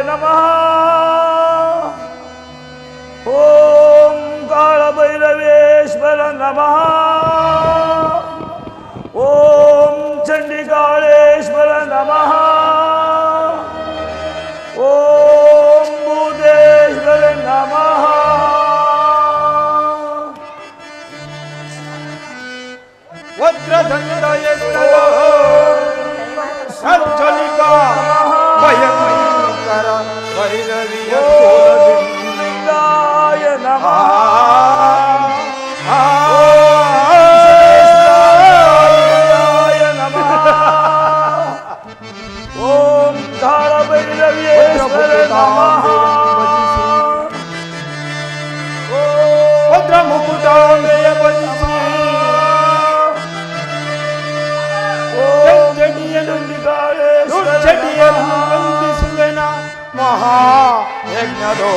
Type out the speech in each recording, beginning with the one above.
नमः। ओम कालभैरवेश्वर नमः। ओम चंडिकालेश्वर नमः। ओम भूतेश्वर नमः। वज्रदंडय सज्जलिका भयंकर भैरविय लिंगाय नमः। लिंगाय नमः। ओम कालभैरवेश्वर नमः। वज्रमुकुटामेय बंसी ಚಂಡಿಯನ್ನು ವಂದಿಸುವೆನ ಮಹಾ ಯಜ್ಞದೋ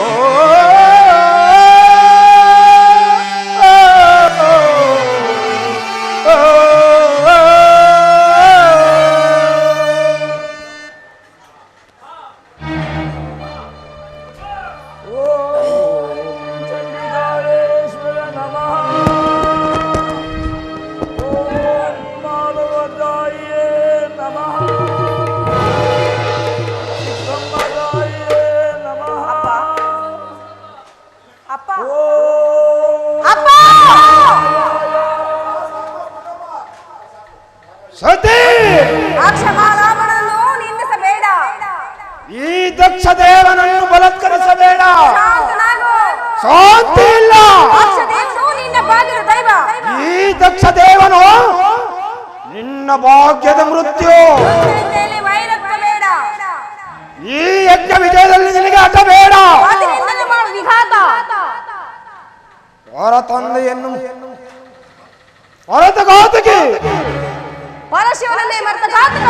ಈ ದಕ್ಷ ದೇವನನ್ನು ಬಲತ್ಕರಿಸಬೇಡ. ಶಾಂತಿ ಇಲ್ಲ. ಈ ದಕ್ಷ ದೇವನು ನಿನ್ನ ಭಾಗ್ಯದ ಮೃತ್ಯು. ಈ ಯಜ್ಞ ವಿಜಯದಲ್ಲಿ ನಿನಗೆ ಹಠ ಬೇಡ. ಹೊರ ತಂದೆಯನ್ನು ಹೊರತ ಘಾತಕಿ ಪರಶಿವನನ್ನೇ ಮರೆತ ಘಾತಕ.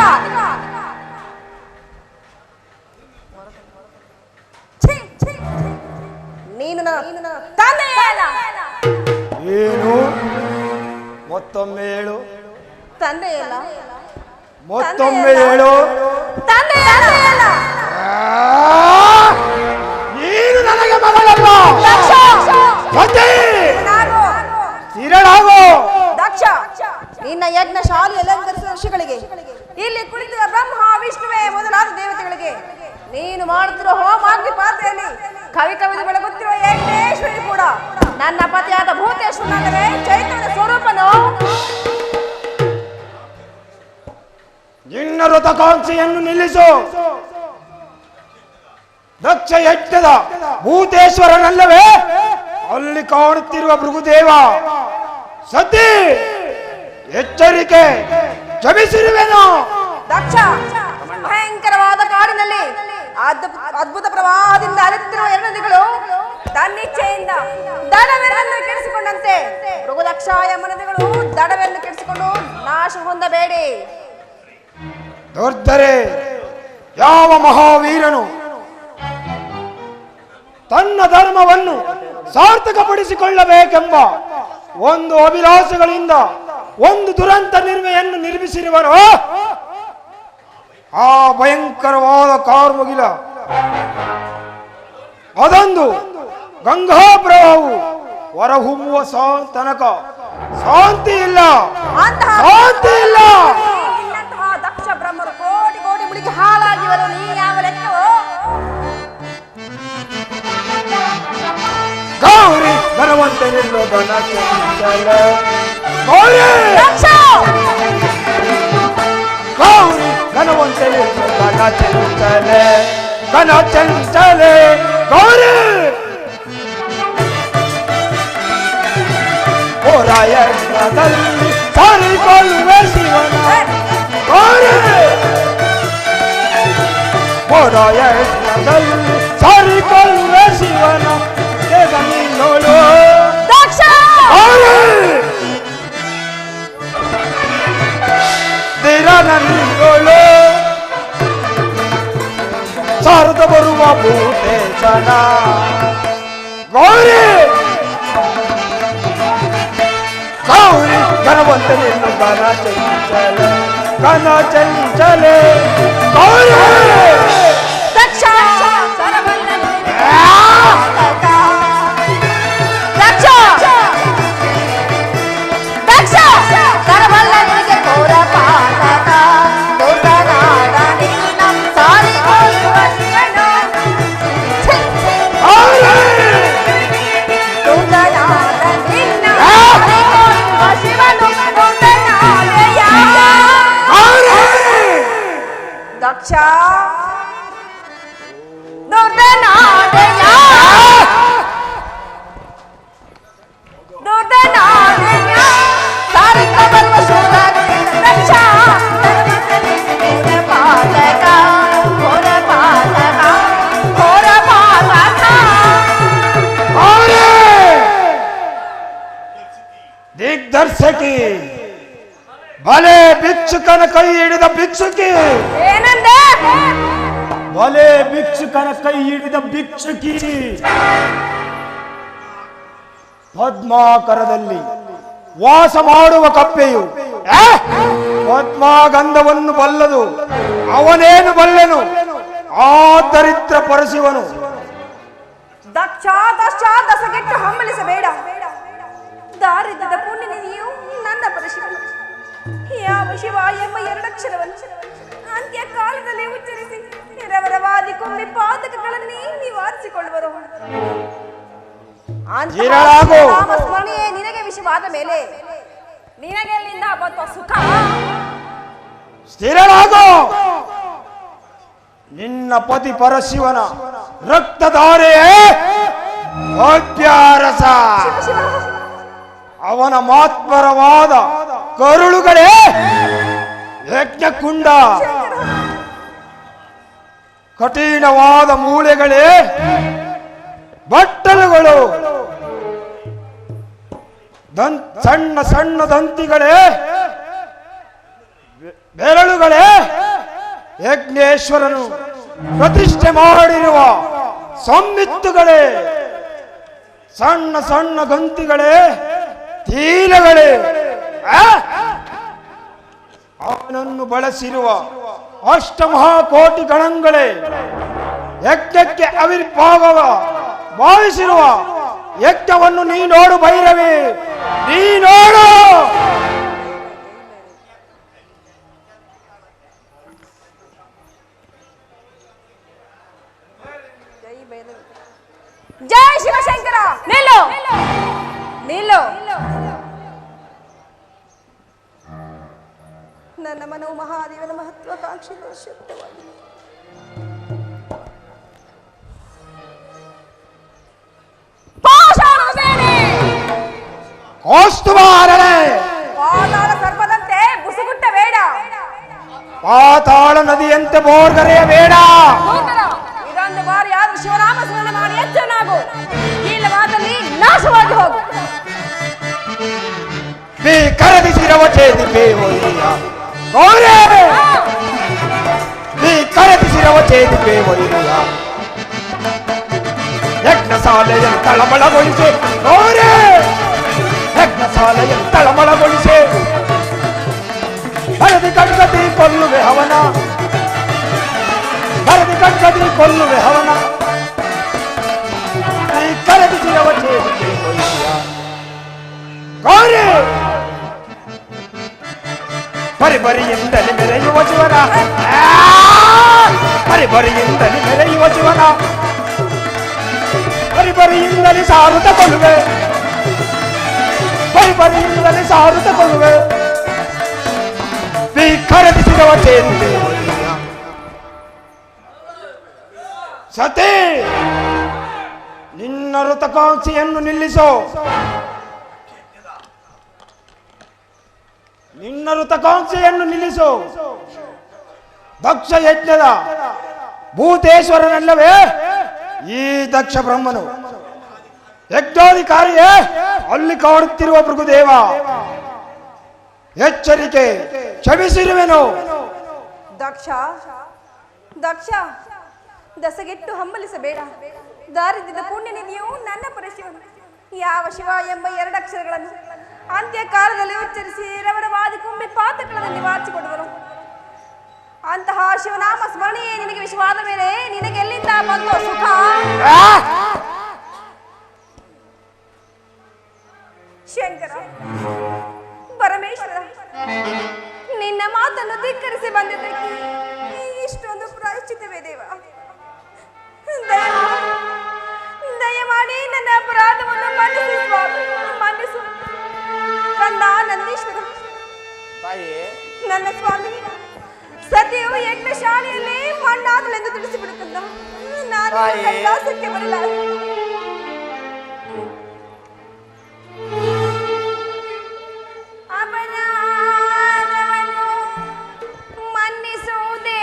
ನೀನು ತಂದೆಯಲ್ಲ. ಏನು ಮತ್ತೊಮ್ಮೆ ಹೇಳು. ತಂದೆಯಲ್ಲ. ಮತ್ತೊಮ್ಮೆ ಹೇಳು. ತಂದೆಯಲ್ಲ. ನೀನು ನನಗೆ ಮಗಳಲ್ಲ. ಸಿರಳಾಗೋ ದಕ್ಷ. ನಿನ್ನ ಯಜ್ಞ ಶಾಲೆ ಅಲಂಕರಿಸಿದ ಋಷಿಗಳಿಗೆ, ಇಲ್ಲಿ ಕುಳಿತಿರುವ ಬ್ರಹ್ಮ ವಿಷ್ಣುವೇ ಮೊದಲಾದ ದೇವತೆಗಳಿಗೆ, ನೀನು ಮಾಡುತ್ತಿರುವ ಹೋಮಾಗ್ನಿ ಪಾತ್ರೆಯಲ್ಲಿ ಕವಿ ಕವಿದು ಬೆಳಗುತ್ತಿರುವ ಯಜ್ಞೇಶ್ವರಿ ಕೂಡ ನನ್ನ ಪತಿಯಾದ ಭೂತೇಶ್ವರನಲ್ಲವೇ ಚೈತನ್ಯ ಸ್ವರೂಪನು. ನಿನ್ನ ಋತಕಾಂಕ್ಷೆಯನ್ನು ನಿಲ್ಲಿಸು. ದಕ್ಷ ಯಜ್ಞದ ಭೂತೇಶ್ವರನಲ್ಲವೇ ಅಲ್ಲಿ ಕಾಣುತ್ತಿರುವ ಭೃಗುದೇವ. ಸತಿ ಎಚ್ಚರಿಕೆ, ಜಪಿಸಿರುವೆನು. ದಕ್ಷ, ಭಯಂಕರವಾದ ಕಾಡಿನಲ್ಲಿ ಅದ್ಭುತ ಪ್ರವಾಹದಿಂದ ಅಲೆಯುತ್ತಿರುವ ಎರಡು ನದಿಗಳು ತನ್ನಿಚ್ಛೆಯಿಂದ ದಡವೆರನ್ನು ಕೆಡಿಸಿಕೊಂಡಂತೆ ಮೃಗದಕ್ಷ ಎಂಬ ನದಿಗಳು ದಡವೆರನ್ನು ಕೆಡಿಸಿಕೊಂಡು ನಾಶ ಹೊಂದಬೇಡಿ. ದುರ್ಧರೆ, ಯಾವ ಮಹಾವೀರನು ತನ್ನ ಧರ್ಮವನ್ನು ಸಾರ್ಥಕಪಡಿಸಿಕೊಳ್ಳಬೇಕೆಂಬ ಒಂದು ಅಭಿಲಾಷೆಗಳಿಂದ ಒಂದು ದುರಂತ ನಿರ್ಮೆಯನ್ನು ನಿರ್ಮಿಸಿರುವನು. ಆ ಭಯಂಕರವಾದ ಕಾರ್ಮುಗಿಲ ಅದೊಂದು ಗಂಗಾ ಪ್ರವಾಹವು ಹೊರಹೊಮ್ಮುವ ತನಕ ಶಾಂತಿ ಇಲ್ಲ, ಶಾಂತಿ ಇಲ್ಲ. ದಕ್ಷ ಬ್ರಹ್ಮರು ಕೋಟಿ ಕೋಟಿ ಮುಳುಗಿ ಹಾಳಾಗಿವರು. ನೀ ಯಾವ ಲೆಕ್ಕವೋ? ಗೌರಿ ಧನವಂತ ನಿಲ್ಲೋ ಧನ ಚಂಚಲ. ಗೌರಿ ಗೌರಿ ಧನವಂತ ನಿಲ್ಲೋ ಧನ ಚಂಚಲ, ಧನ ಚಂಚಲ. ಗೌರಿ ಹೋರಾಯಣದಲ್ಲಿ ಸಾರಿಕೊಳ್ಳುವೆ ಶಿವನ. ಗೌರಿ ಹೋರಾಯಣದಲ್ಲಿ ಸಾರಿಕೊಳ್ಳುವೆ ಶಿವನ. ಸಾರದ ಬರುವ ಭೂತೇಶನ. ಗೌರಿ ಗೌರಿ ಧನವಂತನಿನ್ನು ಗನ ಚಂಚಲ, ಗನ ಚಂಚಲೆ. ಗೌರಿ ದಕ್ಷ ಬಲೆ ಭಿಕ್ಷುಕನ ಕೈ ಹಿಡಿದ ಭಿಕ್ಷುಕಿ, ಏನಂದೆ? ಬಲೆ ಭಿಕ್ಷುಕನ ಕೈ ಹಿಡಿದ ಭಿಕ್ಷುಕಿ, ಪದ್ಮಾಕರದಲ್ಲಿ ವಾಸ ಮಾಡುವ ಕಪ್ಪೆಯು ಪದ್ಮಾಗಂಧವನ್ನು ಬಲ್ಲದು, ಅವನೇನು ಬಲ್ಲೆನು ಆ ದರಿದ್ರ ಪರಶಿವನು. ದಕ್ಷ ದಕ್ಷ ದಸಗೆಟ್ಟು ಹಂಬಲಿಸಬೇಡ. ದಾರಿದ್ರ್ಯದ ಪುಣ್ಯನಿಧಿಯು ನನ್ನ ಪರಶಿವ. ಯಾವ ಶಿವ ಎಂಬ ಎರಡಕ್ಷರವನ್ನು ಅಂತ್ಯ ಕಾಲದಲ್ಲಿ ಉಚ್ಚರಿಸಿ ನಿರವರವಾದಿ ಕೊಂಬಿ ಪಾತಕಗಳನ್ನೇ ನಿವಾರಿಸಿಕೊಳ್ಳುವರು. ನಾಮ ಸ್ಮರಣೆಯೇ ನಿನಗೆ ವಿಷವಾದ ಮೇಲೆ ನಿನಗೆ ಎಲ್ಲಿಂದ ಬಂತ ಸುಖ? ಸ್ಥಿರರಾಗೋ. ನಿನ್ನ ಪತಿ ಪರಶಿವನ ರಕ್ತಧಾರೆಯೇ ಅಭ್ಯಾರಸ, ಅವನ ಮಾತ್ಪರವಾದ ಕರುಳುಗಳೇ ಯಜ್ಞಕುಂಡ, ಕಠಿಣವಾದ ಮೂಳೆಗಳೇ ಬಟ್ಟಲುಗಳು, ಸಣ್ಣ ಸಣ್ಣ ದಂತಿಗಳೇ ಬೆರಳುಗಳೇ ಯಜ್ಞೇಶ್ವರನು ಪ್ರತಿಷ್ಠೆ ಮಾಡಿರುವ ಸಂವಿತ್ತುಗಳೇ, ಸಣ್ಣ ಸಣ್ಣ ಗಂತಿಗಳೇ ತೀಲಗಳೇ, ಅವನನ್ನು ಬಳಸಿರುವ ಅಷ್ಟಮಹಾಕೋಟಿ ಗಣಗಳೇ, ಯಜ್ಞಕ್ಕೆ ಆವಿರ್ಭಾವ ಭಾವಿಸಿರುವ ಯಜ್ಞವನ್ನು ನೀ ನೋಡು ಭೈರವಿ, ನೀ ನೋಡು. ಜೈ ಶಿವಶಂಕರ. ನಿಲ್ಲು ನಿಲ್ಲು. ನನ್ನ ಮನವು ಮಹಾದೇವನ ಮಹತ್ವಾಕಾಂಕ್ಷೆ ಶಕ್ತವಾಗಿದೆ. ಪಾತಾಳ ಸರ್ಪದಂತೆ ಬುಸುಗುಟ್ಟಬೇಡ, ಪಾತಾಳ ನದಿಯಂತೆ ಬೋರ್ಗರೆಯಬೇಡ. ಇದೊಂದು ಬಾರಿ ಆದ್ರೂ ಶಿವನಾಮ ಸ್ಮರಣೆ ಮಾಡಿ ಎಚ್ಚರನಾಗು, ಇಲ್ಲವಾದಲ್ಲಿ ನಾಶವಾಗಿ ಹೋಗು. ಕರದಿಸಿರವ ಛೇದಿಪೇ ಒಯ್ಯ ಗೌರೇ, ಕರದಿಸಿರವ ಛೇದಿಪೇ ಒಯ್ಯ, ಯಜ್ಞಶಾಲೆಯನ್ನು ತಳಮಳಗೊಳಿಸಿ ಗೌರೇ, ಯಜ್ಞಶಾಲೆಯನ್ನು ತಳಮಳಗೊಳಿಸಿ, ಭರದಿ ಕಡ್ಗದಿ ಕೊಲ್ಲುವೆ ಹವನ, ಭರದಿ ಕಡ್ಗದಿ ಕೊಲ್ಲುವೆ ಹವನ, ಕರದಿಸಿರವ ಛೇದಿಪೇ ಒಯ್ಯ ಗೌರೇ. ಪರಿಬರಿಯಿಂದಲೇ ಮೆರೆಯುವ ಶಿವನ, ಪರಿಬರಿಯಿಂದಲೇ ಮೆರೆಯುವ ಶಿವನ, ಪರಿಬರಿಯಿಂದಲೇ ಸಾರುತ್ತ ಕೊಲ್ಲುವೆ, ಪರಿಬರಿಯಿಂದಲೇ ಸಾರುತ್ತ ಕೊಲ್ಲುವೆ, ಖರೀದಿಸಿದವ ಚೇರಿದೆ ಸತಿ. ನಿನ್ನ ಋತಕಾಂಕ್ಷೆಯನ್ನು ನಿಲ್ಲಿಸೋ, ನಿನ್ನ ಋತಕಾಂಕ್ಷೆಯನ್ನು ನಿಲ್ಲಿಸು. ದಕ್ಷ ಯಜ್ಞದ ಭೂತೇಶ್ವರನಲ್ಲವೇ ಈ ದಕ್ಷ ಬ್ರಹ್ಮನು, ಯಜ್ಞಾಧಿಕಾರಿಯೇ ಅಲ್ಲಿ ಕಾಡುತ್ತಿರುವ ಭೃಗುದೇವ. ಎಚ್ಚರಿಕೆ, ಕ್ಷಮಿಸಿರುವೆನು. ದಕ್ಷ ದಕ್ಷ ದಸಗೆಟ್ಟು ಹಂಬಲಿಸಬೇಡ. ದಾರಿದ್ರ್ಯದ ಪುಣ್ಯನಿಧಿಯು ನನ್ನ ಪರಶಿವನು. ಯಾವ ಶಿವ ಎಂಬ ಎರಡಕ್ಷರಗಳನ್ನು ಅಂತ್ಯಕಾಲದಲ್ಲಿ ಉಚ್ಚರಿಸಿ ರವರವಾದಿ ಕುಂಬಿ ಪಾತಗಳನ್ನು ನಿವಾರಿಸಿಕೊಡುವರು. ಅಂತಹ ಶಿವನಾಮ ಸ್ಮರಣೆಯೇ ನಿನಗೆ ವಿಷವಾದ ಮೇಲೆ ನಿನಗೆ ಎಲ್ಲಿಂದ ಬಂತು ಸುಖ? ಶಂಕರ, ಪರಮೇಶ್ವರ, ನಿನ್ನ ಮಾತನ್ನು ಧಿಕ್ಕರಿಸಿ ಬಂದಿದ್ದಕ್ಕೆ ಇಷ್ಟೊಂದು ಪ್ರಾಯಶ್ಚಿತ್ತವೇ ದೇವ? ದಯಮಾಡಿ ನನ್ನ ಅಪರಾಧವನ್ನು ಮನ್ನಿಸು ಸ್ವಾಮಿ, ಮನ್ನಿಸು. ಕಂದ ನಂದೀಶ್ವರ, ನನ್ನ ಸ್ವಾಮಿ ಸತಿಯು ಯಜ್ಞಶಾಲೆಯಲ್ಲಿ ಮಣ್ಣಾದಲೆಂದು ತಿಳಿಸಿಬಿಡುತ್ತಂದ. ನಾನು ಕೈಲಾಸಕ್ಕೆ ಬರಲ್ಲ. ಅಪರಾಧವನ್ನು ಮನ್ನಿಸುವುದೇ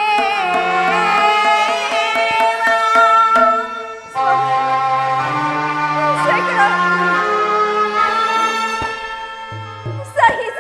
ಸಹಿಸ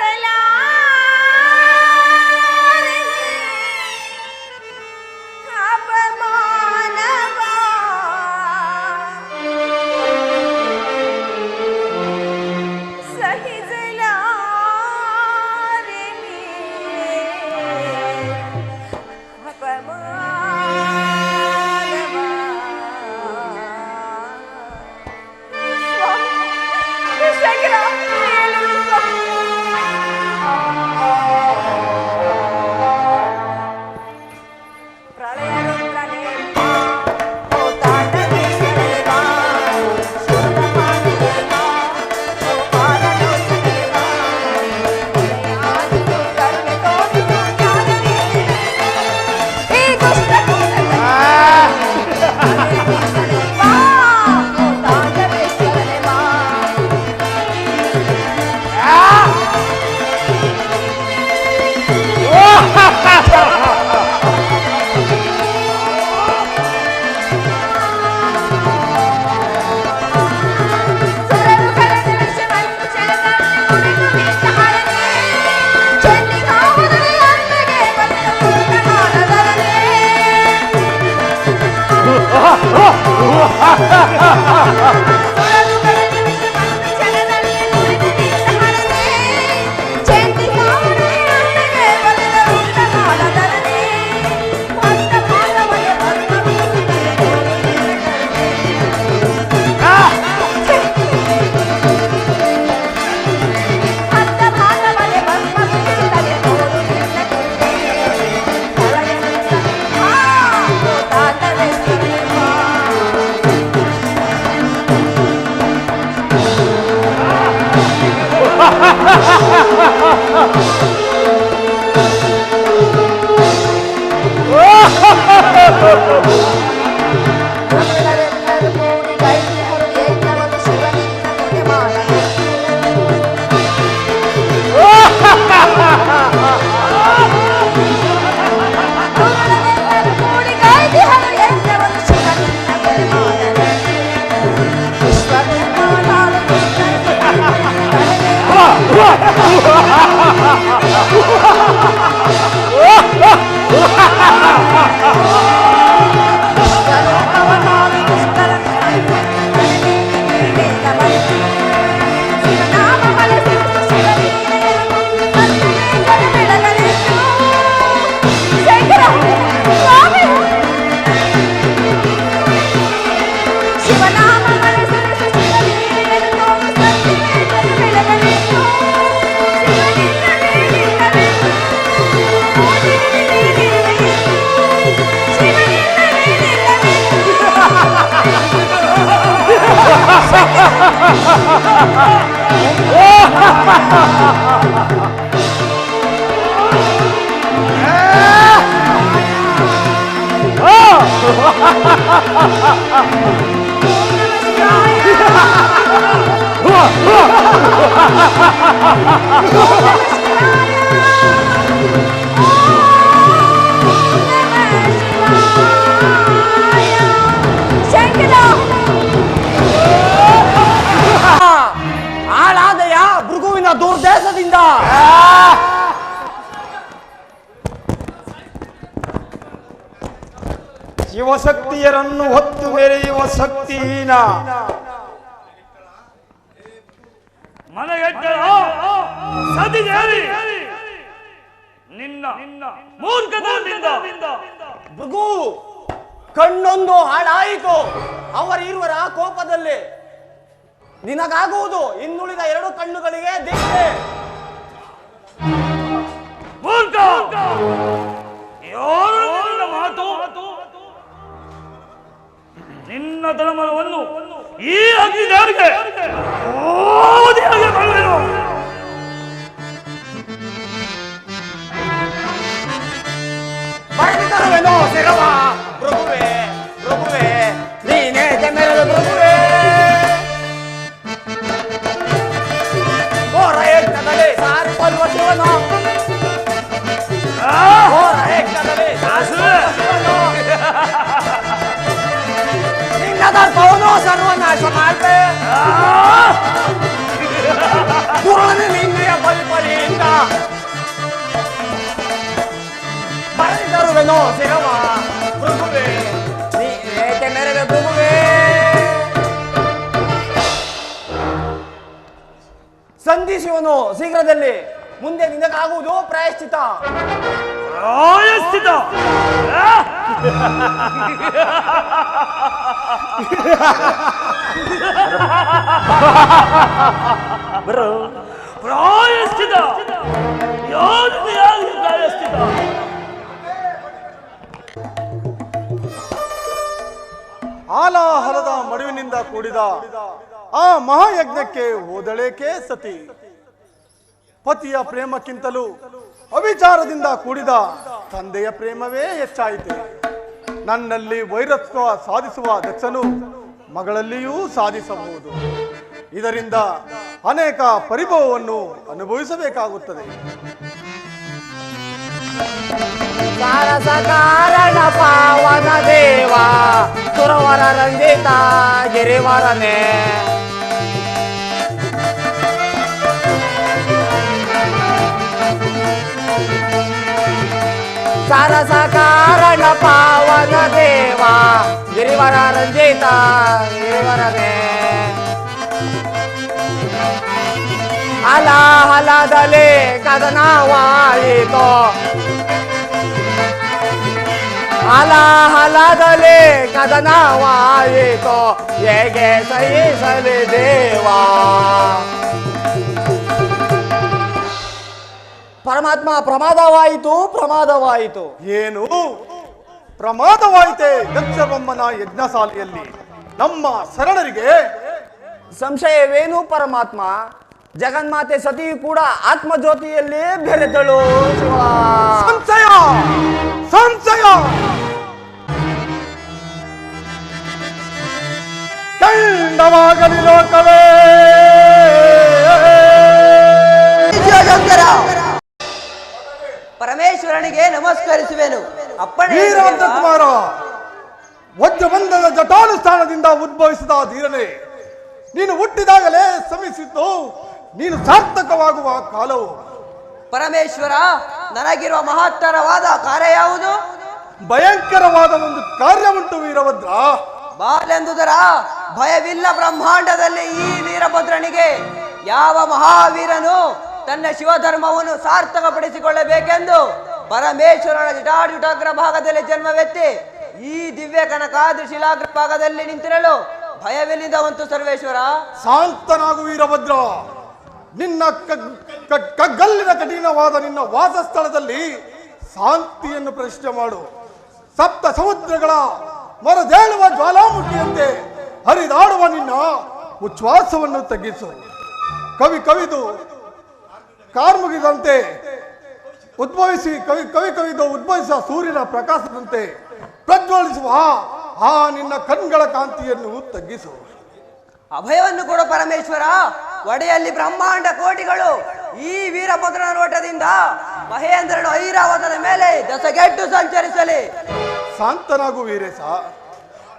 ಹಾಳಾದಯ ಭೃಗುವಿನ ದುರ್ದೇಶದಿಂದ. ಶಿವಶಕ್ತಿಯರನ್ನು ಹೊತ್ತು ಮೆರೆಯುವ ಶಕ್ತಿಹೀನ ಮನೆಗೆಟ್ಟರ ಸತಿದೇವಿ ನಿನ್ನ ಮೂರ್ಖತನದಿಂದ ಭೃಗು ಕಣ್ಣೊಂದು ಹಾಳಾಯಿತು. ಅವರಿರುವರ ಕೋಪದಲ್ಲಿ ನಿನಗಾಗುವುದು ಇನ್ನುಳಿದ 2 ಕಣ್ಣುಗಳಿಗೆ ದಿಕ್ಕೆ. ಮೂರ್ಖ ಯಾರು ನಿನ್ನ ಮಾತು? ನಿನ್ನ ಧರ್ಮವನ್ನು ಈ ಅಗ್ನಿದೇವರಿಗೆ ಓದಿಯಾಗಿ ಮಾಡುವೆನು. ಬರೆದಿದ್ದರುವೆನೋ ಶಿರವ ಭೃಗುವೆ, ಭೃಗುವೆ ನೀನೇ ಜಮೆರದ ಭೃಗುವೆ. ಘೋರ ಯಜ್ಞದಲ್ಲಿ ಸಾರಿಕೊಳ್ಳುವ ಶಿವನು, ಘೋರ ಯಜ್ಞದಲ್ಲಿ ಸಾರಿಕೊಳ್ಳುವ ಶಿವನು ನಿನ್ನ ದರ್ಪವನ್ನು ಸರ್ವನಾಶ ಮಾಡ್ತೆ. ದುರ್ಳನೆ ನಿನ್ನೆಯ ಬಲಿಪಲಿಯಿಂದ ಬರೆದಿದ್ದರುವೆನೋ ಶಿರವ ಭೃಗುವೆ ನೀನೇ ಜಮೆರದ ಭೃಗುವೆ. ಸಂಧಿಸುವನು ಶೀಘ್ರದಲ್ಲಿ. ಮುಂದೆ ನಿನಗಾಗುವುದು ಪ್ರಾಯಶ್ಚಿತ. ಪ್ರಾಯಶ್ಚಿತ ಪ್ರಾಯಶ್ಚಿತ ಯಾರು ಪ್ರಾಯಶ್ಚಿತ? ಆಲಾಹಲದ ಮಡುವಿನಿಂದ ಕೂಡಿದ ಆ ಮಹಾಯಜ್ಞಕ್ಕೆ ಹೋದಳೇಕೆ ಸತಿ? ಪತಿಯ ಪ್ರೇಮಕ್ಕಿಂತಲೂ ಅವಿಚಾರದಿಂದ ಕೂಡಿದ ತಂದೆಯ ಪ್ರೇಮವೇ ಹೆಚ್ಚಾಯಿತು. ನನ್ನಲ್ಲಿ ವೈರತ್ವ ಸಾಧಿಸುವ ದಕ್ಷನು ಮಗಳಲ್ಲಿಯೂ ಸಾಧಿಸಬಹುದು. ಇದರಿಂದ ಅನೇಕ ಪರಿಭವವನ್ನು ಅನುಭವಿಸಬೇಕಾಗುತ್ತದೆ. ಸಾರಸ ಕಾರಣ ಪಾವನ ದೇವ ಸುರವರ ರಂಜಿತ ಗಿರಿವರನೆ. सरस कारण पावन देवा गिरिवर रंजित गिरिवर रे हला हलादले कदनावाಯಿತೋ ಹಲ ಹಲದಲೆ ಕದನವಾಯಿತೋ ಹೇಗೆ ಸಹಿಸಲಿ ದೇವಾ. ಪರಮಾತ್ಮ ಪ್ರಮಾದವಾಯಿತು. ಏನು ಪ್ರಮಾದವಾಯಿತೆ? ದಕ್ಷಬೊಮ್ಮನ ಯಜ್ಞಶಾಲೆಯಲ್ಲಿ ನಮ್ಮ ಶರಣರಿಗೆ ಸಂಶಯವೇನು ಪರಮಾತ್ಮ? ಜಗನ್ಮಾತೆ ಸತಿಯು ಕೂಡ ಆತ್ಮಜ್ಯೋತಿಯಲ್ಲಿ ಬೆರೆತಳು. ಸಂಶಯ ಸಂಶಯ ಕಂಡವಾಗಲಿ ಲೋಕವೇ. ಪರಮೇಶ್ವರನಿಗೆ ನಮಸ್ಕರಿಸುವೆನು. ಅಪ್ಪಣೆ ವೀರವಂತ ಕುಮಾರ, ವಜ್ರಬಂಧದ ಜಟಾನುಷ್ಠಾನದಿಂದ ಉದ್ಭವಿಸಿದ ಧೀರನೇ, ನೀನು ಹುಟ್ಟಿದಾಗಲೇ ಶ್ರಮಿಸಿದ್ದು ನೀನು ಸಾರ್ಥಕವಾಗುವ ಕಾಲವು. ಪರಮೇಶ್ವರ, ನನಗಿರುವ ಮಹತ್ತರವಾದ ಕಾರ್ಯ ಯಾವುದು? ಭಯಂಕರವಾದ ಒಂದು ಕಾರ್ಯ ಉಂಟು ವೀರಭದ್ರ. ಬಾಲೆಂದುದರ ಭಯವಿಲ್ಲ ಬ್ರಹ್ಮಾಂಡದಲ್ಲಿ ಈ ವೀರಭದ್ರನಿಗೆ. ಯಾವ ಮಹಾವೀರನು ತನ್ನ ಶಿವಧರ್ಮವನ್ನು ಸಾರ್ಥಕಪಡಿಸಿಕೊಳ್ಳಬೇಕೆಂದು ಪರಮೇಶ್ವರನ ಜಟಾಜುಟಾಗ್ರ ಭಾಗದಲ್ಲಿ ಜನ್ಮವೆತ್ತಿ ಈ ದಿವ್ಯ ಕನಕಾದ್ರಿ ಶಿಲಾಗ್ರ ಭಾಗದಲ್ಲಿ ನಿಂತಿರಲು ಭಯವೆಲ್ಲಿದವಂತು ಸರ್ವೇಶ್ವರ. ಶಾಂತನಾಗು ವೀರಭದ್ರ. ನಿನ್ನ ಕಗ್ಗಲ್ಲಿನ ಕಠಿಣವಾದ ನಿನ್ನ ವಾಸಸ್ಥಳದಲ್ಲಿ ಶಾಂತಿಯನ್ನು ಪ್ರತಿಷ್ಠೆ ಮಾಡು. ಸಪ್ತ ಸಮುದ್ರಗಳ ಮರದೇಳುವ ಜ್ವಾಲಾಮುಖಿಯಂತೆ ಹರಿದಾಡುವ ನಿನ್ನ ಉಚ್ಛ್ವಾಸವನ್ನು ತಗ್ಗಿಸು. ಕವಿದು ಕಾರ್ಮುಗಿದಂತೆ ಉದ್ಭವಿಸಿ ಕವಿದು ಉದ್ಭವಿಸುವ ಸೂರ್ಯನ ಪ್ರಕಾಶದಂತೆ ಪ್ರಜ್ವಲಿಸುವ ಆ ನಿನ್ನ ಕಣ್ಗಳ ಕಾಂತಿಯನ್ನು ತಗ್ಗಿಸು. ಅಭಯವನ್ನು ಕೊಡು ಪರಮೇಶ್ವರ. ಒಡೆಯಲ್ಲಿ ಬ್ರಹ್ಮಾಂಡ ಕೋಟಿಗಳು ಈ ವೀರಭದ್ರನ ನೋಟದಿಂದ ಮಹೇಂದ್ರನು ಐರಾವತನ ಮೇಲೆ ದಸಗೆಟ್ಟು ಸಂಚರಿಸಲಿ. ಶಾಂತನಾಗು ವೀರೇಶ.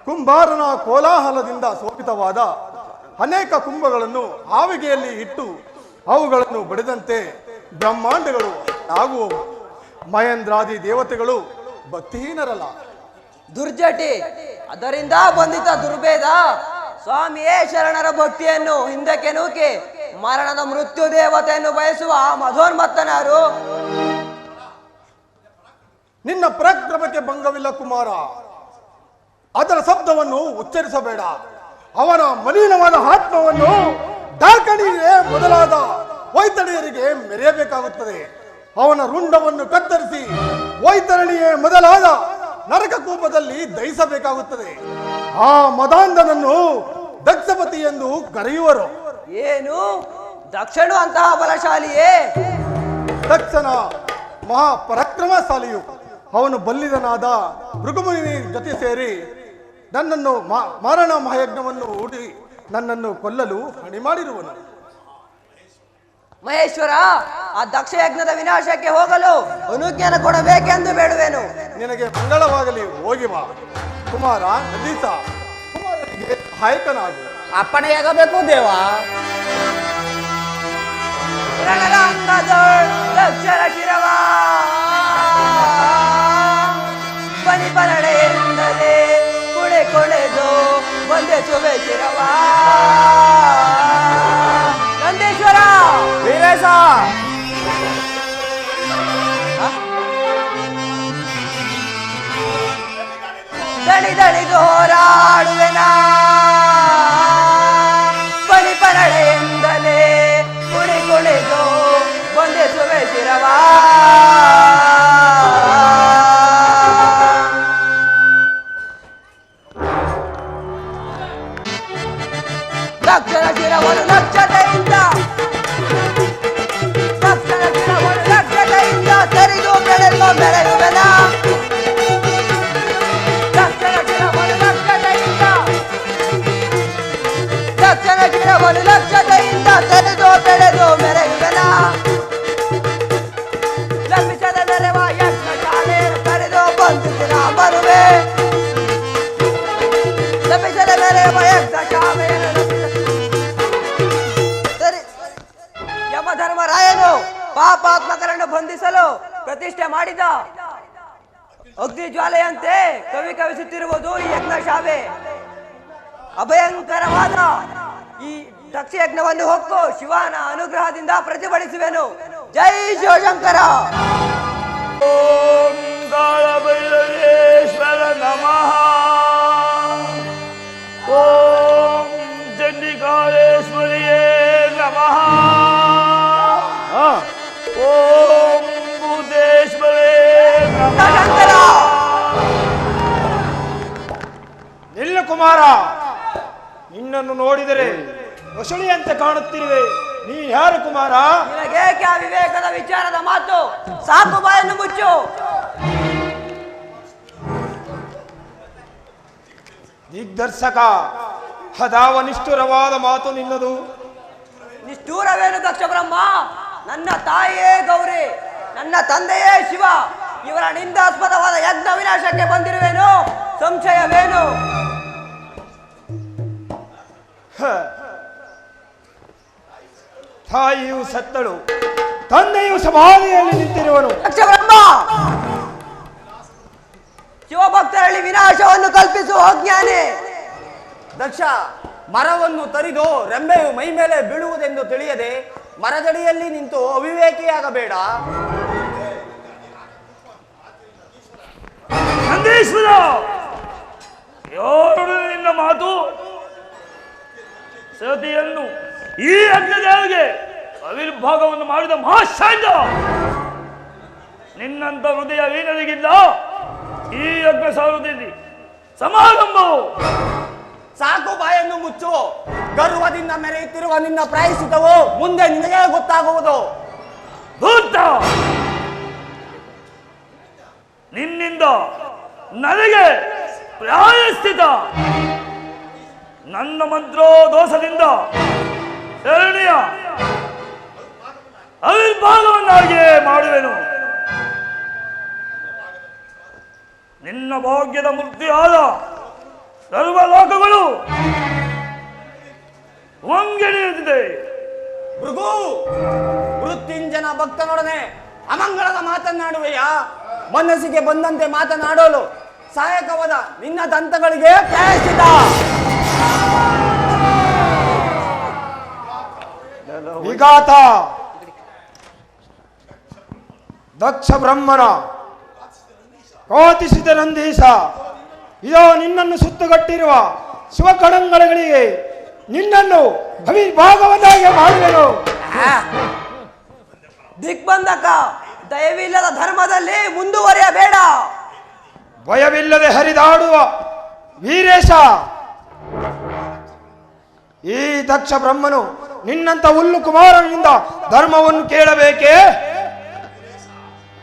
ಕುಂಬಾರನ ಕೋಲಾಹಲದಿಂದ ಶೋಭಿತವಾದ ಅನೇಕ ಕುಂಭಗಳನ್ನು ಆವಿಗೆಯಲ್ಲಿ ಇಟ್ಟು ಅವುಗಳನ್ನು ಬಡಿದಂತೆ ಬ್ರಹ್ಮಾಂಡಗಳು ಆಗುವವು. ಮಹೇಂದ್ರಾದಿ ದೇವತೆಗಳು ಭಕ್ತಿಹೀನರಲ್ಲ. ದುರ್ಜಟಿ ಅದರಿಂದ ಬಂದಿದ್ದ ದುರ್ಭೇದ ಸ್ವಾಮಿಯೇ ಶರಣರ ಭಕ್ತಿಯನ್ನು ಹಿಂದಕ್ಕೆ ನೂಕಿ ಮರಣದ ಮೃತ್ಯು ದೇವತೆಯನ್ನು ಬಯಸುವ ಮಧೋನ್ಮತ್ತನಾರು. ನಿನ್ನ ಪರಾಕ್ರಮಕ್ಕೆ ಭಂಗವಿಲ್ಲ ಕುಮಾರ. ಅದರ ಶಬ್ದವನ್ನು ಉಚ್ಚರಿಸಬೇಡ. ಅವನ ಮಲಿನವಾದ ಆತ್ಮವನ್ನು ಡಾಕಣಿಗೆ ಮೊದಲಾದ ವೈತಣಿಯರಿಗೆ ಮೆರೆಯಬೇಕಾಗುತ್ತದೆ. ಅವನ ರುಂಡವನ್ನು ಕತ್ತರಿಸಿ ವೈತರಣಿಯೇ ಮೊದಲಾದ ನರಕ ಕೂಪದಲ್ಲಿ ದಹಿಸಬೇಕಾಗುತ್ತದೆ. ಆ ಮದಾಂಧನನ್ನು ದಕ್ಷಪತಿ ಎಂದು ಕರೆಯುವರು. ಏನು ದಕ್ಷನು ಅಂತಹ ಬಲಶಾಲಿಯೇ? ದಕ್ಷನ ಮಹಾಪರಾಕ್ರಮಶಾಲಿಯು. ಅವನು ಬಲ್ಲಿದನಾದ ಭೃಗುಮುನಿ ಜೊತೆ ಸೇರಿ ನನ್ನನ್ನು ಮಾರಣ ಮಹಾಯಜ್ಞವನ್ನು ಹೂಡಿ ನನ್ನನ್ನು ಕೊಲ್ಲಲು ಹಣಿ ಮಾಡಿರುವನು. ಮಹೇಶ್ವರ, ಆ ದಕ್ಷ ಯಜ್ಞದ ವಿನಾಶಕ್ಕೆ ಹೋಗಲು ಅನುಜ್ಞಾನ ಕೊಡಬೇಕೆಂದು ಬೇಡುವೆನು. ನಿನಗೆ ಮಂಗಳವಾಗಲಿ, ಹೋಗಿ ಬಾ. ಕುಮಾರ ನಂದೀಸ, ಕುಮಾರನಿಗೆ ಸಹಾಯಕನಾಗು. ಅಪ್ಪಣೆಯಾಗಬೇಕು ದೇವಾ. ದಕ್ಷರ ಶಿರವ ಬನಿ ಪರಡೆಯಿಂದಲೇ ಕುಳೆ ಕೊಳೆದು ಒಂದೇ ಸುವೆ ಶಿರವ. ನಂದೇಶ್ವರ ವೀರೇಶ, ದಣಿ ದಣಿದು ಹೋರಾಡುವೆನಾ ಬಲಿ ಪರಡೆಯಿಂದಲೇ ಕುಳಿ ಕುಳಿದು ಒಂದೇ ಸುವೆ ಶಿರವ. ದಕ್ಷಿಣ ಶಿರವನ್ನು ಲಕ್ಷತೆಯಿಂದ ಸರಿದು ಬೆಳೆದು ಬೆಳೆಯುವೆನ. ದಕ್ಷಿಣ ಶಿರವನ್ನು ಲಕ್ಷತೆಯಿಂದ ಸರಿದು ಬೆಳೆದು ಮೆರೆಯುವೆನ. ಲಭಿಸದ ನೆರವ ಯಜ್ಞ ಶಾಲೆ ಕರೆದು ಬಂದಿನ ಬರುವೆ. ಲಭಿಸದ ನೆರವ ಯಜ್ಞ ಶಾಲೆಯನ್ನು ಯಮಧರ್ಮರಾಯನು ಪಾಪಾತ್ಮಕರನ್ನು ಬಂಧಿಸಲು ಪ್ರತಿಷ್ಠೆ ಮಾಡಿದ ಅಗ್ನಿ ಜ್ವಾಲೆಯಂತೆ ಕವಿ ಕವಿಸುತ್ತಿರುವುದು ಈ ಯಜ್ಞಶಾವೆ. ಅಭಯಂಕರವಾದ ಈ ದಕ್ಷ ಯಜ್ಞವನ್ನು ಹೊಕ್ಕು ಶಿವನ ಅನುಗ್ರಹದಿಂದ ಪ್ರತಿಭಟಿಸುವೆನು. ಜೈ ಶಿವಶಂಕರ. ಓಂ ಕಾಳಭೈರವೇಶ್ವರ ನಮಃ. ಓಂ ಚಂಡಿಕಾಳೇಶ್ವರಿಯೇ ನಮಃ. ಓಂ ಭೂತೇಶ್ವರೇ ನಮಃ. ಶಂಕರ ನಿಲ್ಲ ಕುಮಾರ, ನಿನ್ನನ್ನು ನೋಡಿದರೆ ಹೊಸಳಿಯಂತೆ ಕಾಣುತ್ತಿರುವೆ. ನೀ ಯಾರು ಕುಮಾರ? ನಿನಗೇಕೆ ಆ ವಿವೇಕದ ವಿಚಾರದ ಮಾತು? ಸಾಕು, ಬಾಯನ್ನು ಮುಚ್ಚು. ದಿಗ್ದರ್ಶಕ, ಹದಾವ ನಿಷ್ಠುರವಾದ ಮಾತು ನಿನ್ನದು. ನಿಷ್ಠೂರವೇನು ದಕ್ಷ ಬ್ರಹ್ಮ? ನನ್ನ ತಾಯಿಯೇ ಗೌರಿ, ನನ್ನ ತಂದೆಯೇ ಶಿವ. ಇವರ ನಿಂದಾಸ್ಪದವಾದ ಯಜ್ಞ ವಿನಾಶಕ್ಕೆ ಬಂದಿರುವೇನು? ಸಂಶಯವೇನು? ತಾಯಿಯು ಸತ್ತಳು, ತಂದೆಯು ಸಮಾಧಿಯಲ್ಲಿ ನಿಂತಿರುವನು. ದಕ್ಷ ಬ್ರಹ್ಮ, ಶಿವಭಕ್ತರಲ್ಲಿ ವಿನಾಶವನ್ನು ಕಲ್ಪಿಸುವ ಅಜ್ಞಾನಿ. ದಕ್ಷ, ಮರವನ್ನು ತರಿದು ರೆಂಬೆಯು ಮೈ ಮೇಲೆ ಬೀಳುವುದೆಂದು ತಿಳಿಯದೆ ಮರದಡಿಯಲ್ಲಿ ನಿಂತು ಅವಿವೇಕಿಯಾಗಬೇಡ. ನಂದೀಶ್ವರ, ಯಾರು ನಿನ್ನ ಮಾತು? ಸತಿಯನ್ನು ಈ ಯಜ್ಞದೇವರಿಗೆ ಆವಿರ್ಭಾಗವನ್ನು ಮಾಡಿದ ಮಹಾಶಾಂತ ನಿನ್ನಂತ ಹೃದಯ ವೀಣರಿಗಿಲ್ಲ. ಈ ಯಜ್ಞ ಸಾರುವುದಿಲ್ಲ ಸಮಾರಂಭವು. ಸಾಕು, ಬಾಯನ್ನು ಮುಚ್ಚು. ಗರ್ವದಿಂದ ಮೆರೆಯುತ್ತಿರುವ ನಿನ್ನ ಪ್ರಾಯಶ್ಚಿತ್ತವು ಮುಂದೆ ನಿನಗೆ ಗೊತ್ತಾಗುವುದು. ಧೂರ್ತ, ನಿನ್ನಿಂದ ನನಗೆ ಪ್ರಾಯಶ್ಚಿತ. ನನ್ನ ಮಂತ್ರೋದೋಷದಿಂದ ಶರಣಿಯ ಆವಿರ್ಭಾಗವನ್ನಾಗಿಯೇ ಮಾಡುವೆನು. ನಿನ್ನ ಭಾಗ್ಯದ ಮೂರ್ತಿಯಾದ ಸರ್ವಲೋಕಗಳು ವಂಗೆಣಿಯುತ್ತಿದೆ. ಭೃಗು, ವೃತ್ತಿಂಜನ ಭಕ್ತನೊಡನೆ ಅಮಂಗಳದ ಮಾತನಾಡುವೆಯ? ಮನಸ್ಸಿಗೆ ಬಂದಂತೆ ಮಾತನಾಡಲು ಸಹಾಯಕವಾದ ನಿನ್ನ ದಂತಗಳಿಗೆ ಪ್ರಾಯಶ್ಚಿತ. ವಿಘಾತ, ದಕ್ಷ ಬ್ರಹ್ಮನ ಕೋತಿಸಿದ ನಂದೀಶ, ಇದೋ ನಿನ್ನನ್ನು ಸುತ್ತುಗಟ್ಟಿರುವ ಶಿವಕಣಂಗಳಿಗೆ ನಿನ್ನನ್ನು ಅವಿರ್ಭಾಗವನ್ನಾಗಿ ಮಾಡುವೆನು. ದಿಗ್ಬಂಧಕ, ದಯವಿಲ್ಲದ ಧರ್ಮದಲ್ಲಿ ಮುಂದುವರಿಯಬೇಡ. ಭಯವಿಲ್ಲದೆ ಹರಿದಾಡುವ ವೀರೇಶ, ಈ ದಕ್ಷ ಬ್ರಹ್ಮನು ನಿನ್ನಂತ ಹುಲ್ಲು ಕುಮಾರನಿಂದ ಧರ್ಮವನ್ನು ಕೇಳಬೇಕೇ?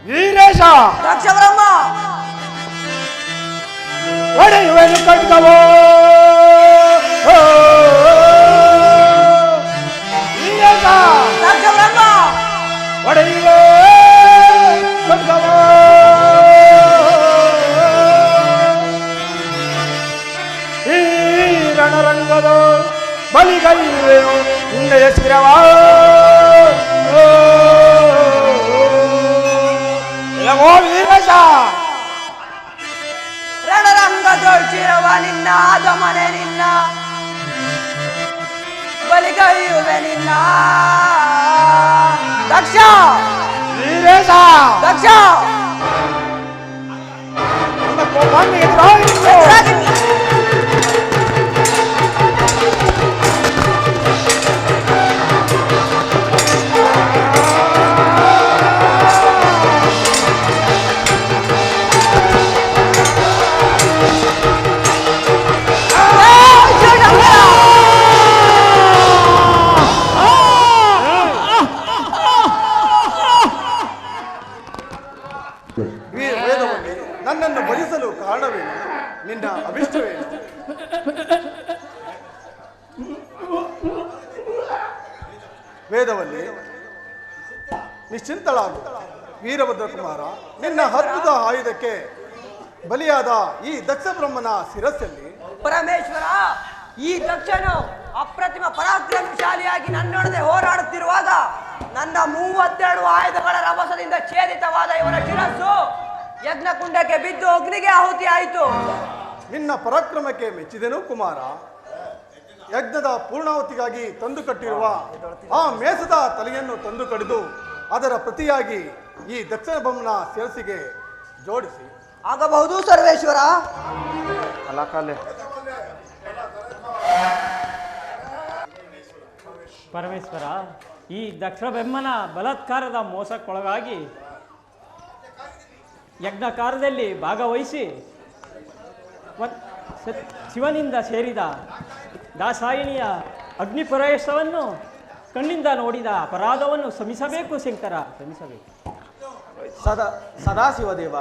ವೀರೇಶ, ದಕ್ಷ ಬ್ರಹ್ಮ, ಒಡೆಯುವೆನು ಖಡ್ಗವೋ. ವೀರೇಶ, ದಕ್ಷ ಬ್ರಹ್ಮ, ಒಡೆಯುವೆ ಖಡ್ಗವೋ. ಈ ರಣರಂಗದ ಬಲಿಗೈಯುವೆನು ಹಿಂದೆಯ ಶಿರವಾ. ಓ ವೀರೇಶ, ರಣರಂಗದೊಳಿರುವ ನಿನ್ನ ಆಗಮನೆ, ನಿನ್ನ ಬಲಿಗೈಯುವೆ ನಿನ್ನ. ದಕ್ಷ, ವೀರೇಶ, ದಕ್ಷ, ನನ್ನ ಕೋಪವನ್ನು ಎದುರಾಗಿತ್ತು. ವೇದವನ್ನೇ ನನ್ನನ್ನು ಭಜಿಸಲು ಕಾರಣವೇನು? ನಿನ್ನ ಅಭಿಷ್ಟವೇನು? ವೇದವಲ್ಲಿ ನಿಶ್ಚಿಂತಳಾಗು. ವೀರಭದ್ರ ಕುಮಾರ, ನಿನ್ನ ಅದ್ಭುತ ಆಯುಧಕ್ಕೆ ಬಲಿಯಾದ ಈ ದಕ್ಷ ಬ್ರಹ್ಮನ ಶಿರಸ್ಸಲ್ಲಿ ಪರಮೇಶ್ವರ, ಈ ದಕ್ಷನು ಅಪ್ರತಿಮ ಪರಾಕ್ರಮಶಾಲಿಯಾಗಿ ನನ್ನೊಡನೆ ಹೋರಾಡುತ್ತಿರುವಾಗ ನನ್ನ 32 ಆಯುಧಗಳ ರಭಸದಿಂದ ಛೇದಿತವಾದ ಇವರ ಶಿರಸ್ಸು ಯಜ್ಞ ಕುಂಡಕ್ಕೆ ಬಿದ್ದು ಅಗ್ನಿಗೆ ಆಹುತಿ ಆಯಿತು. ನಿನ್ನ ಪರಾಕ್ರಮಕ್ಕೆ ಮೆಚ್ಚಿದೆನು ಕುಮಾರ. ಯಜ್ಞದ ಪೂರ್ಣಾಹುತಿಗಾಗಿ ತಂದು ಕಟ್ಟಿರುವ ಆ ಮೇಸದ ತಲೆಯನ್ನು ತಂದು ಕಡಿದು ಅದರ ಪ್ರತಿಯಾಗಿ ಈ ದಕ್ಷಿಣ ಬೊಮ್ಮನ ಶಿರಸಿಗೆ ಜೋಡಿಸಿ. ಆಗಬಹುದು ಸರ್ವೇಶ್ವರ. ಪರಮೇಶ್ವರ, ಈ ದಕ್ಷಿಣ ಬೆಮ್ಮನ ಬಲಾತ್ಕಾರದ ಮೋಸಕ್ಕೊಳಗಾಗಿ ಯಜ್ಞ ಕಾರ್ಯದಲ್ಲಿ ಭಾಗವಹಿಸಿ ಶಿವನಿಂದ ಸೇರಿದ ದಾಸಾಯಿನಿಯ ಅಗ್ನಿ ಪ್ರವೇಶವನ್ನು ಕಣ್ಣಿಂದ ನೋಡಿದ ಅಪರಾಧವನ್ನು ಶ್ರಮಿಸಬೇಕು ಶಂಕರ, ಶ್ರಮಿಸಬೇಕು. ಸದಾಶಿವದೇವ,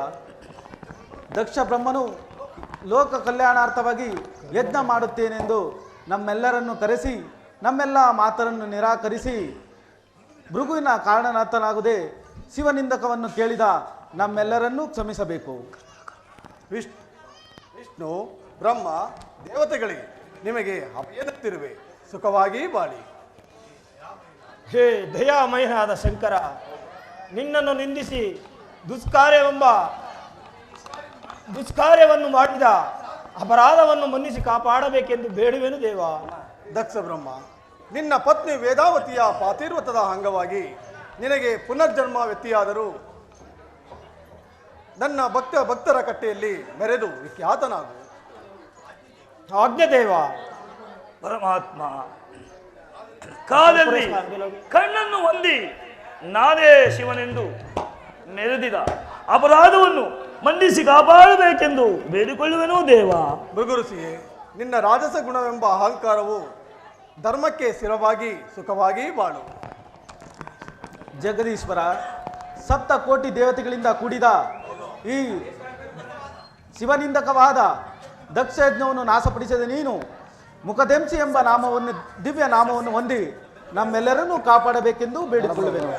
ದಕ್ಷ ಬ್ರಹ್ಮನು ಲೋಕ ಕಲ್ಯಾಣಾರ್ಥವಾಗಿ ಯಜ್ಞ ಮಾಡುತ್ತೇನೆಂದು ನಮ್ಮೆಲ್ಲರನ್ನು ಕರೆಸಿ ನಮ್ಮೆಲ್ಲ ಮಾತನ್ನು ನಿರಾಕರಿಸಿ ಭೃಗುವಿನ ಕಾರಣನಾಥನಾಗುವುದೇ ಶಿವನಿಂದಕವನ್ನು ಕೇಳಿದ ನಮ್ಮೆಲ್ಲರನ್ನೂ ಕ್ಷಮಿಸಬೇಕು. ವಿಷ್ಣು, ಬ್ರಹ್ಮ, ದೇವತೆಗಳಿಗೆ ನಿಮಗೆ ಅಭಯದತ್ತಿರುವೆ. ಸುಖವಾಗಿ ಬಾಳಿ. ಹೇ ದಯಾಮಯನಾದ ಶಂಕರ, ನಿನ್ನನ್ನು ನಿಂದಿಸಿ ದುಷ್ಕಾರ್ಯವನ್ನು ಮಾಡಿದ ಅಪರಾಧವನ್ನು ಮನ್ನಿಸಿ ಕಾಪಾಡಬೇಕೆಂದು ಬೇಡುವೆನು ದೇವ. ದಕ್ಷ ಬ್ರಹ್ಮ, ನಿನ್ನ ಪತ್ನಿ ವೇದಾವತಿಯ ಪಾತಿರ್ವತದ ಅಂಗವಾಗಿ ನಿನಗೆ ಪುನರ್ಜನ್ಮ ವ್ಯಕ್ತಿಯಾದರೂ ನನ್ನ ಭಕ್ತರ ಕಟ್ಟೆಯಲ್ಲಿ ಮೆರೆದು ವಿಖ್ಯಾತನಾಗು. ಆಜ್ಞೆ ದೇವ. ಪರಮಾತ್ಮ, ಕಾದಲ್ಲಿ ಕಣ್ಣನ್ನು ಹೊಂದಿ ನಾನೇ ಶಿವನೆಂದು ಮೆರೆದಿದ ಅಪರಾಧವನ್ನು ಮನ್ನಿಸಿ ಕಾಪಾಡಬೇಕೆಂದು ಬೇಡಿಕೊಳ್ಳುವೆನೋ ದೇವ. ಭೃಗುರುಸಿಯೇ, ನಿನ್ನ ರಾಜಸ ಗುಣವೆಂಬ ಅಹಂಕಾರವು ಧರ್ಮಕ್ಕೆ ಸ್ಥಿರವಾಗಿ ಸುಖವಾಗಿ ಬಾಳು. ಜಗದೀಶ್ವರ, ಸಪ್ತ ಕೋಟಿ ದೇವತೆಗಳಿಂದ ಕೂಡಿದ ಈ ಶಿವನಿಂದಕವಾದ ದಕ್ಷ ಯಜ್ಞವನ್ನು ನಾಶಪಡಿಸಿದ ನೀನು ಮುಖದೆಂಸಿ ಎಂಬ ನಾಮವನ್ನು, ದಿವ್ಯ ನಾಮವನ್ನು ಹೊಂದಿ ನಮ್ಮೆಲ್ಲರನ್ನೂ ಕಾಪಾಡಬೇಕೆಂದು ಬೇಡಿಕೊಳ್ಳುವೆನು.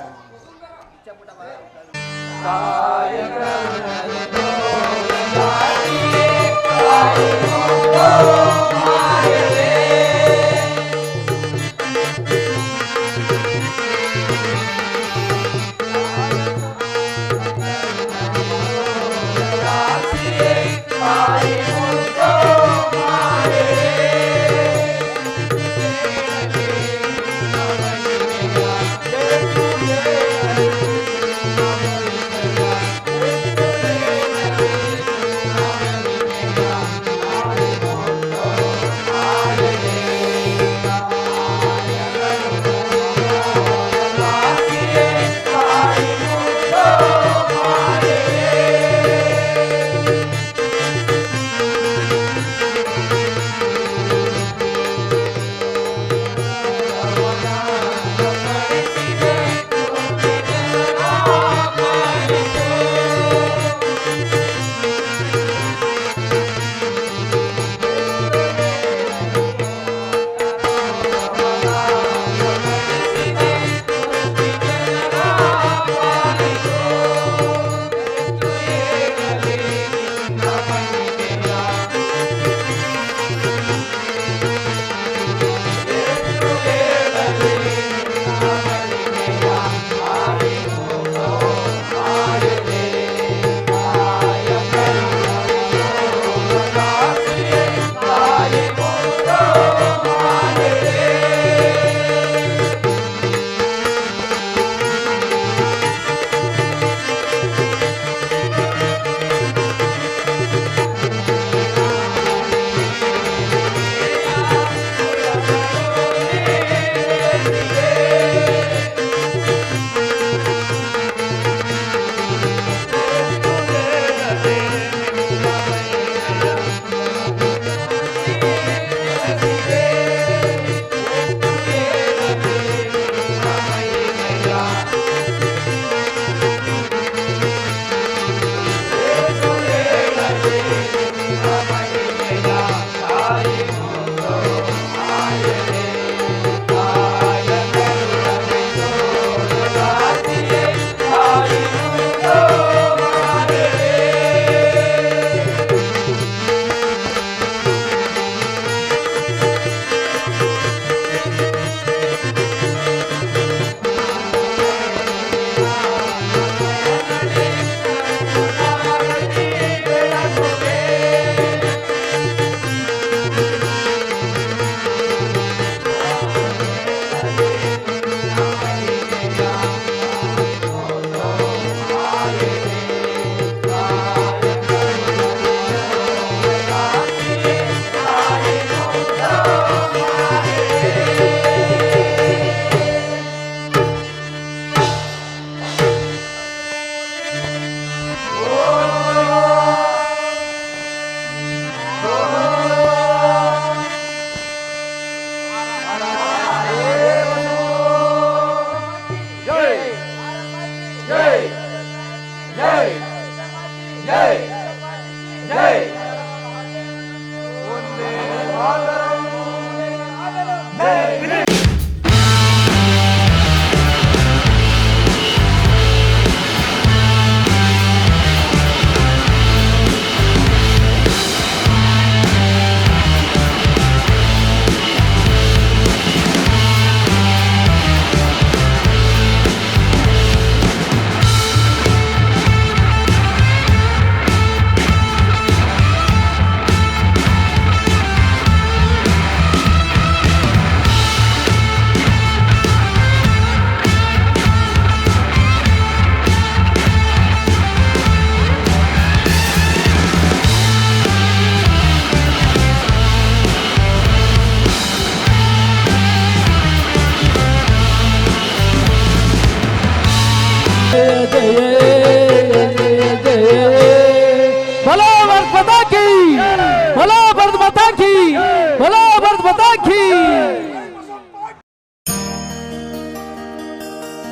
ಜಯ